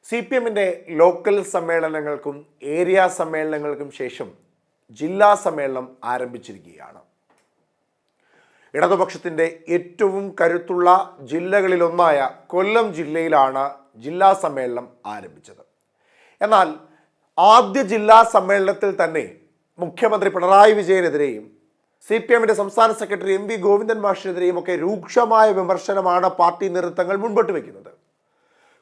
CPMന്റെ local സമ്മേളനങ്ങൾക്കും area സമ്മേളനങ്ങൾക്കും ശേഷം ജില്ലാ സമ്മേളനം ആരംഭിച്ചിരിക്കുകയാണ്. ഇടതുപക്ഷത്തിൻ്റെ ഏറ്റവും കരുത്തുള്ള ജില്ലകളിലൊന്നായ കൊല്ലം ജില്ലയിലാണ് ജില്ലാ സമ്മേളനം ആരംഭിച്ചത്. എന്നാൽ ആദ്യ ജില്ലാ സമ്മേളനത്തിൽ തന്നെ മുഖ്യമന്ത്രി പിണറായി വിജയനെതിരെയും CPMന്റെ സംസ്ഥാന സെക്രട്ടറി MV ഗോവിന്ദൻ മാഷിനെതിരെയും ഒക്കെ രൂക്ഷമായ വിമർശനമാണ് പാർട്ടി നേതൃത്വങ്ങൾ മുൻപോട്ട് വയ്ക്കുന്നത്.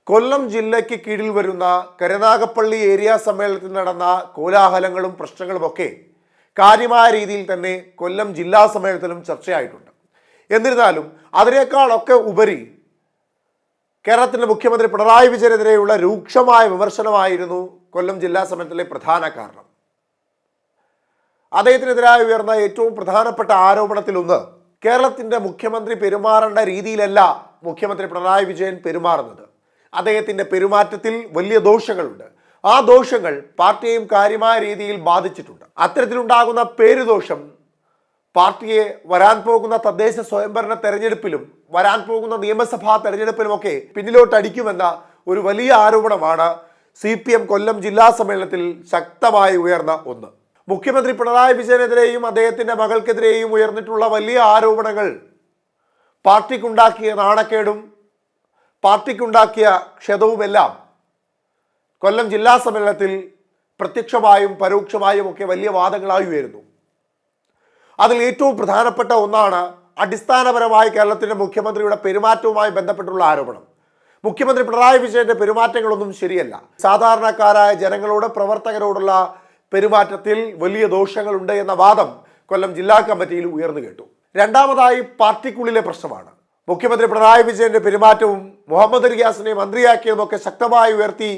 കൊല്ലം ജില്ലയ്ക്ക് കീഴിൽ വരുന്ന കരുനാഗപ്പള്ളി ഏരിയ സമ്മേളനത്തിൽ നടന്ന കോലാഹലങ്ങളും പ്രശ്നങ്ങളുമൊക്കെ കാര്യമായ രീതിയിൽ തന്നെ കൊല്ലം ജില്ലാ സമ്മേളനത്തിലും ചർച്ചയായിട്ടുണ്ട്. എന്നിരുന്നാലും അതിനേക്കാളൊക്കെ ഉപരി കേരളത്തിൻ്റെ മുഖ്യമന്ത്രി പിണറായി വിജയനെതിരെയുള്ള രൂക്ഷമായ വിമർശനമായിരുന്നു കൊല്ലം ജില്ലാ സമ്മേളനത്തിലെ പ്രധാന കാരണം. അദ്ദേഹത്തിനെതിരായി ഉയർന്ന ഏറ്റവും പ്രധാനപ്പെട്ട ആരോപണത്തിലൊന്ന്, കേരളത്തിൻ്റെ മുഖ്യമന്ത്രി പെരുമാറേണ്ട രീതിയിലല്ല മുഖ്യമന്ത്രി പിണറായി വിജയൻ പെരുമാറുന്നത്. അദ്ദേഹത്തിൻ്റെ പെരുമാറ്റത്തിൽ വലിയ ദോഷങ്ങളുണ്ട്. ആ ദോഷങ്ങൾ പാർട്ടിയെയും കാര്യമായ രീതിയിൽ ബാധിച്ചിട്ടുണ്ട്. അത്തരത്തിലുണ്ടാകുന്ന പേരുദോഷം പാർട്ടിയെ വരാൻ പോകുന്ന തദ്ദേശ സ്വയംഭരണ തെരഞ്ഞെടുപ്പിലും വരാൻ പോകുന്ന നിയമസഭാ തെരഞ്ഞെടുപ്പിലുമൊക്കെ പിന്നിലോട്ടടിക്കുമെന്ന ഒരു വലിയ ആരോപണമാണ് CPM കൊല്ലം ജില്ലാ സമ്മേളനത്തിൽ ശക്തമായി ഉയർന്ന ഒന്ന്. മുഖ്യമന്ത്രി പിണറായി വിജയനെതിരെയും അദ്ദേഹത്തിൻ്റെ മകൾക്കെതിരെയും ഉയർന്നിട്ടുള്ള വലിയ ആരോപണങ്ങൾ പാർട്ടിക്കുണ്ടാക്കിയ നാണക്കേടും പാർട്ടിക്കുണ്ടാക്കിയ ക്ഷതവുമെല്ലാം കൊല്ലം ജില്ലാ സമ്മേളനത്തിൽ പ്രത്യക്ഷമായും പരോക്ഷമായും ഒക്കെ വലിയ വാദങ്ങളായി ഉയരുന്നു. അതിൽ ഏറ്റവും പ്രധാനപ്പെട്ട ഒന്നാണ് അടിസ്ഥാനപരമായി കേരളത്തിൻ്റെ മുഖ്യമന്ത്രിയുടെ പെരുമാറ്റവുമായി ബന്ധപ്പെട്ടുള്ള ആരോപണം. മുഖ്യമന്ത്രി പിണറായി വിജയന്റെ പെരുമാറ്റങ്ങളൊന്നും ശരിയല്ല. സാധാരണക്കാരായ ജനങ്ങളോട് പ്രവർത്തകരോടുള്ള പെരുമാറ്റത്തിൽ വലിയ ദോഷങ്ങളുണ്ട് എന്ന വാദം കൊല്ലം ജില്ലാ കമ്മിറ്റിയിൽ ഉയർന്നു കേട്ടു. രണ്ടാമതായി പാർട്ടിക്കുള്ളിലെ പ്രശ്നമാണ്. മുഖ്യമന്ത്രി പിണറായി വിജയന്റെ പെരുമാറ്റവും മുഹമ്മദ് റിയാസിനെ മന്ത്രിയാക്കിയതുമൊക്കെ ശക്തമായി ഉയർത്തി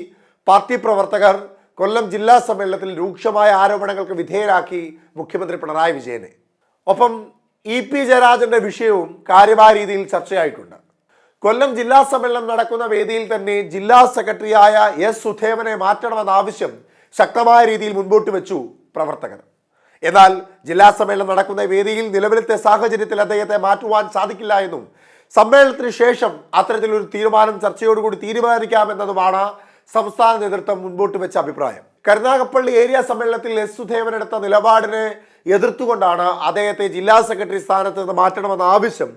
പാർട്ടി പ്രവർത്തകർ കൊല്ലം ജില്ലാ സമ്മേളനത്തിൽ രൂക്ഷമായ ആരോപണങ്ങൾക്ക് വിധേയരാക്കി മുഖ്യമന്ത്രി പിണറായി വിജയനെ. ഒപ്പം EP ജയരാജന്റെ വിഷയവും കാര്യമായ രീതിയിൽ ചർച്ചയായിട്ടുണ്ട്. കൊല്ലം ജില്ലാ സമ്മേളനം നടക്കുന്ന വേദിയിൽ തന്നെ ജില്ലാ സെക്രട്ടറിയായ S സുധേവനെ മാറ്റണമെന്ന ആവശ്യം ശക്തമായ രീതിയിൽ മുൻപോട്ട് വെച്ചു പ്രവർത്തകർ. എന്നാൽ ജില്ലാ സമ്മേളനം നടക്കുന്ന വേദിയിൽ നിലവിലത്തെ സാഹചര്യത്തിൽ അദ്ദേഹത്തെ മാറ്റുവാൻ സാധിക്കില്ല എന്നും സമ്മേളനത്തിന് ശേഷം അത്തരത്തിലൊരു തീരുമാനം ചർച്ചയോടുകൂടി തീരുമാനിക്കാമെന്നതുമാണ് സംസ്ഥാന നേതൃത്വം മുൻപോട്ട് വെച്ച അഭിപ്രായം. കരുനാഗപ്പള്ളി ഏരിയ സമ്മേളനത്തിൽ S സുധേവൻ എടുത്ത നിലപാടിനെ എതിർത്തുകൊണ്ടാണ് അദ്ദേഹത്തെ ജില്ലാ സെക്രട്ടറി സ്ഥാനത്ത് നിന്ന് മാറ്റണമെന്ന ആവശ്യം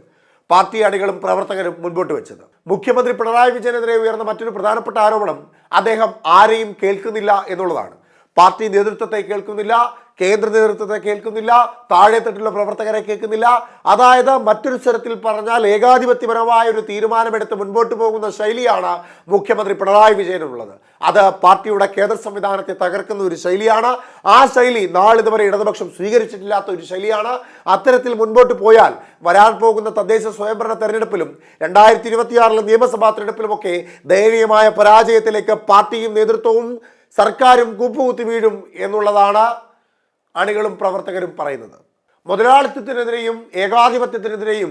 പാർട്ടി അണികളും പ്രവർത്തകരും മുൻപോട്ട് വെച്ചത്. മുഖ്യമന്ത്രി പിണറായി വിജയനെതിരെ ഉയർന്ന മറ്റൊരു പ്രധാനപ്പെട്ട ആരോപണം അദ്ദേഹം ആരെയും കേൾക്കുന്നില്ല എന്നുള്ളതാണ്. പാർട്ടി നേതൃത്വത്തെ കേൾക്കുന്നില്ല, കേന്ദ്ര നേതൃത്വത്തെ കേൾക്കുന്നില്ല, താഴെത്തട്ടിലുള്ള പ്രവർത്തകരെ കേൾക്കുന്നില്ല. അതായത് മറ്റൊരു സ്വരത്തിൽ പറഞ്ഞാൽ ഏകാധിപത്യപരമായ ഒരു തീരുമാനമെടുത്ത് മുൻപോട്ട് പോകുന്ന ശൈലിയാണ് മുഖ്യമന്ത്രി പിണറായി വിജയനുള്ളത്. അത് പാർട്ടിയുടെ കേന്ദ്ര സംവിധാനത്തെ തകർക്കുന്ന ഒരു ശൈലിയാണ്. ആ ശൈലി നാളിതുവരെ ഇടതുപക്ഷം സ്വീകരിച്ചിട്ടില്ലാത്ത ഒരു ശൈലിയാണ്. അത്തരത്തിൽ മുൻപോട്ട് പോയാൽ വരാൻ പോകുന്ന തദ്ദേശ സ്വയംഭരണ തെരഞ്ഞെടുപ്പിലും 2026 നിയമസഭാ തെരഞ്ഞെടുപ്പിലുമൊക്കെ ദയനീയമായ പരാജയത്തിലേക്ക് പാർട്ടിയും നേതൃത്വവും സർക്കാരും കൂപ്പുകുത്തി വീഴും എന്നുള്ളതാണ് അണികളും പ്രവർത്തകരും പറയുന്നത്. മുതലാളിത്തത്തിനെതിരെയും ഏകാധിപത്യത്തിനെതിരെയും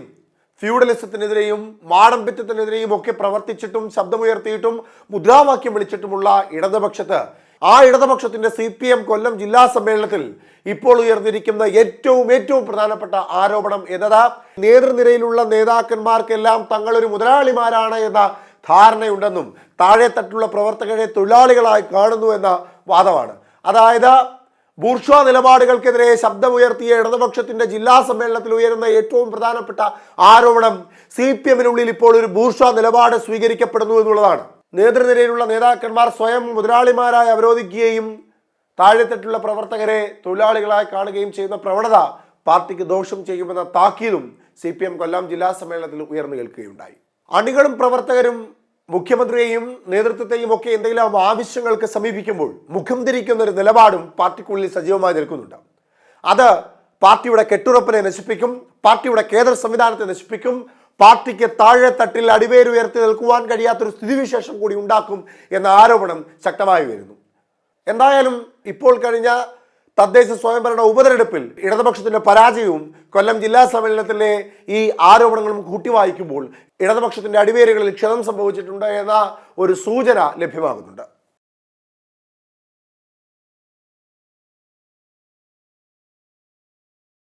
ഫ്യൂഡലിസത്തിനെതിരെയും മാടമ്പിത്തത്തിനെതിരെയും ഒക്കെ പ്രവർത്തിച്ചിട്ടും ശബ്ദമുയർത്തിയിട്ടും മുദ്രാവാക്യം വിളിച്ചിട്ടുമുള്ള ഇടതുപക്ഷത്ത് ആ ഇടതുപക്ഷത്തിന്റെ CPM കൊല്ലം ജില്ലാ സമ്മേളനത്തിൽ ഇപ്പോൾ ഉയർന്നിരിക്കുന്ന ഏറ്റവും പ്രധാനപ്പെട്ട ആരോപണം എന്നത് നേതൃനിരയിലുള്ള നേതാക്കന്മാർക്കെല്ലാം തങ്ങളൊരു മുതലാളിമാരാണ് എന്ന ധാരണയുണ്ടെന്നും താഴെത്തട്ടിലുള്ള പ്രവർത്തകരെ തൊഴിലാളികളായി കാണുന്നു എന്ന വാദമാണ്. അതായത് ബൂർഷ്വാ നിലപാടുകൾക്കെതിരെ ശബ്ദമുയർത്തിയ ഇടതുപക്ഷത്തിന്റെ ജില്ലാ സമ്മേളനത്തിൽ ഉയരുന്ന ഏറ്റവും പ്രധാനപ്പെട്ട ആരോപണം CPMനുള്ളിൽ ഇപ്പോൾ ഒരു ബൂർഷ്വാ നിലപാട് സ്വീകരിക്കപ്പെടുന്നു എന്നുള്ളതാണ്. നേതൃനിരയിലുള്ള നേതാക്കന്മാർ സ്വയം മുതലാളിമാരായി അവരോധിക്കുകയും താഴെത്തട്ടിലുള്ള പ്രവർത്തകരെ തൊഴിലാളികളായി കാണുകയും ചെയ്യുന്ന പ്രവണത പാർട്ടിക്ക് ദോഷം ചെയ്യുമെന്ന താക്കീതും CPM കൊല്ലം ജില്ലാ സമ്മേളനത്തിൽ ഉയർന്നു കേൾക്കുകയുണ്ടായി. അണികളും പ്രവർത്തകരും മുഖ്യമന്ത്രിയെയും നേതൃത്വത്തെയും ഒക്കെ എന്തെങ്കിലും ആവശ്യങ്ങൾക്ക് സമീപിക്കുമ്പോൾ മുഖം തിരിക്കുന്ന ഒരു നിലപാടും പാർട്ടിക്കുള്ളിൽ സജീവമായി നിൽക്കുന്നുണ്ട്. അത് പാർട്ടിയുടെ കെട്ടുറപ്പിനെ നശിപ്പിക്കും, പാർട്ടിയുടെ കേന്ദ്ര സംവിധാനത്തെ നശിപ്പിക്കും, പാർട്ടിക്ക് താഴെത്തട്ടിൽ അടിവേരുയർത്തി നിൽക്കുവാൻ കഴിയാത്തൊരു സ്ഥിതിവിശേഷം കൂടി ഉണ്ടാക്കും എന്ന ആരോപണം ശക്തമായി വരുന്നു. എന്തായാലും ഇപ്പോൾ കഴിഞ്ഞ തദ്ദേശ സ്വയംഭരണ ഉപതെരഞ്ഞെടുപ്പിൽ ഇടതുപക്ഷത്തിന്റെ പരാജയവും കൊല്ലം ജില്ലാ സമ്മേളനത്തിലെ ഈ ആരോപണങ്ങളും കൂട്ടിവായിക്കുമ്പോൾ ഇടതുപക്ഷത്തിന്റെ അടിവേരുകളിൽ ക്ഷതം സംഭവിച്ചിട്ടുണ്ട് എന്ന ഒരു സൂചന ലഭ്യമാകുന്നുണ്ട്.